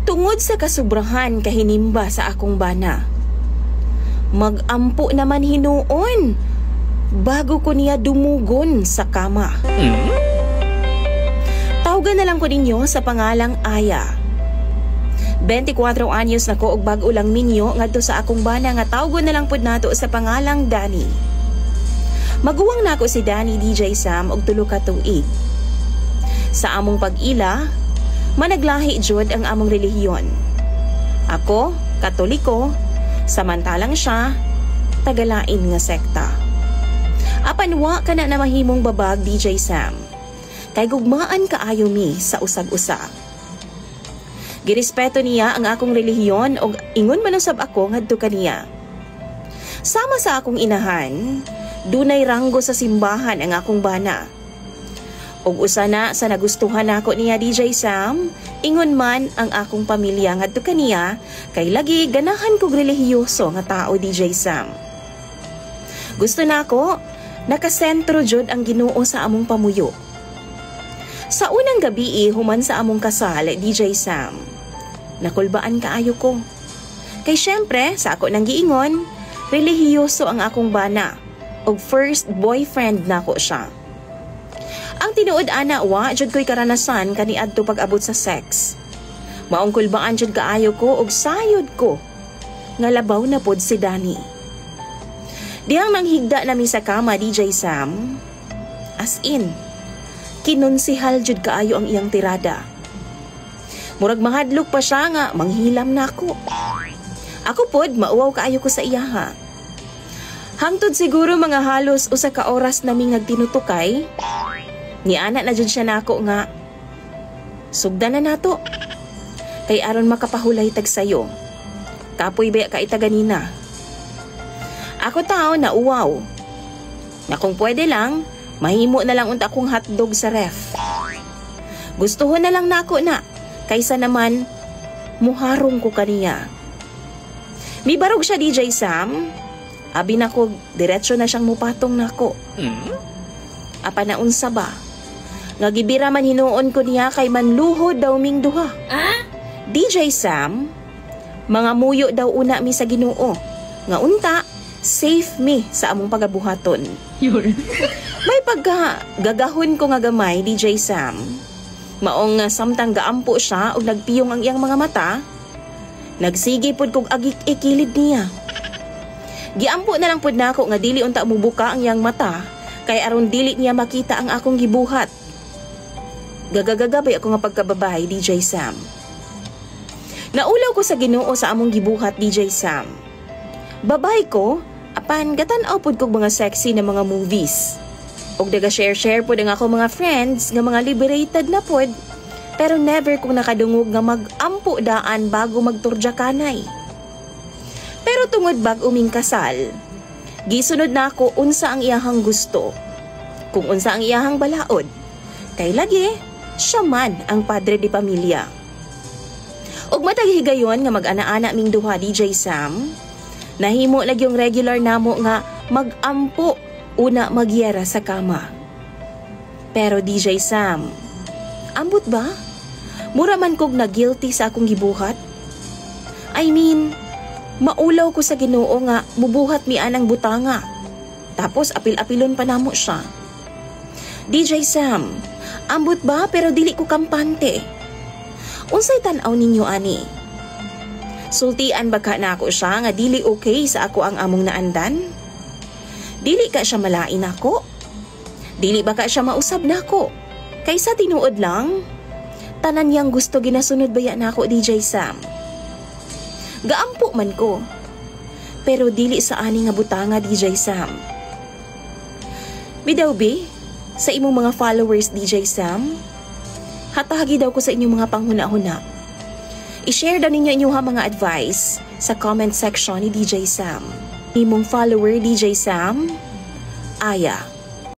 Tungod sa kasubrahan kahinimba sa akong bana, magampo naman hinuon bago ko niya dumugon sa kama. Tawgan na lang ko ninyo sa pangalang Aya. 24 anyos na ko og bag-o lang minyo ngadto sa akong bana nga tawgon na lang pud nato sa pangalang Danny. Maguwang na ako si Danny DJ Sam og 3 ka tuig. Sa among pag-ila, managlahi jud ang among relihiyon. Ako, Katoliko, samantalang siya, tagalain nga sekta. Apan wa ka na mahimong babag DJ Sam, kay gugmaan kaayo mi sa usag-usa. Girespeto niya ang akong relihiyon og ingon man usab ako ngadto kaniya. Sama sa akong inahan, dunay ranggo sa simbahan ang akong bana. Og usa na sa nagustuhan nako niya DJ Sam, ingon man ang akong pamilya ngadto kaniya kay lagi ganahan kog relihiyoso nga tao DJ Sam. Gusto nako nakasentro jud ang Ginoo sa among pamuyo. Sa unang gabi human sa among kasal DJ Sam, nakulbaan kaayo ko. Kay syempre sa ako nang giingon, relihiyoso ang akong bana og first boyfriend nako siya. Ang tinuod ana wa jud ko'y karanasan kaniadto pag-abot sa sex. Maong kulbaan jud kaayo ko og sayod ko nga labaw na pod si Danny. Diyang nanghigda nami sa kama DJ Sam, as in kinunsihal jud kaayo ang iyang tirada. Murag mahadlok pa siya nga manghilam nako. Ako pod mauwaw kaayo ko sa iya ha. Hangtod siguro mga halos usa ka oras nami nagtinutukay, ni anak na jud siya nako nga sugdan na nato kay aron makapahulay tag sayo. Kapoy ba ka ita ganina? Ako tao na uwaw. Na kung pwede lang, mahimo na lang unta akong hotdog sa ref. Gustuhon na lang nako na kaysa naman muharong ko kaniya. Mibarog siya DJ Sam. Abi nako diretso na siyang mupatong nako. Apa na unsa ba? Nga gibira man hinuon ko niya kay manluhod daw ming duha. DJ Sam, mga muyo daw una mi sa Ginoo. Nga unta, safe mi sa among pagabuhaton. May pagkagagahon ko nga gamay DJ Sam. Maong samtang gaampo siya og nagpiyong ang iyang mga mata, nagsige pod kog agik ikilid niya. Giampo na lang pod nako nga dili unta mubuka ang iyang mata kay aron dili niya makita ang akong gibuhat. Gagagagabay ako nga pagkababay DJ Sam. Naulaw ko sa Ginoo sa among gibuhat DJ Sam. Babay ko, apan gatan-aw pod kog mga sexy na mga movies. Og daga-share pod ang ako mga friends nga mga liberated na pod, pero never kong nakadungog nga mag-ampo daan bago magturja kanay. Pero tungod bag uming kasal, gisunod na ako unsa ang iyahang gusto. Kung unsa ang iyahang balaod, kay lagi, siya man ang padre di pamilya. Og matag higayon nga mag-ana-ana ming duha DJ Sam, nahimo lagi yung regular namo nga mag-ampo una magyera sa kama. Pero DJ Sam, ambot ba? Mura man kog na guilty sa akong gibuhat? I mean, maulaw ko sa Ginoo nga mubuhat mi anang butanga. Tapos apil-apilon pa namo siya. DJ Sam, ambot ba pero dili ko kampante? Unsay tan-aw ninyo ani? Sultian ba ka na ako siya nga dili okay sa ako ang among naandan? Dili ka siya malain ako? Dili ba ka siya mausab nako? Kaysa tinuod lang? Tanan niyang gusto ginasunod baya nako DJ Sam. Gaampo man ko. Pero dili sa ani nga butanga DJ Sam. Bidaw be, sa imong mga followers DJ Sam, hatagi daw ko sa inyong mga panghuna-huna. I-share daw ninyo inyong mga advice sa comment section ni DJ Sam. Imong follower DJ Sam, Aya.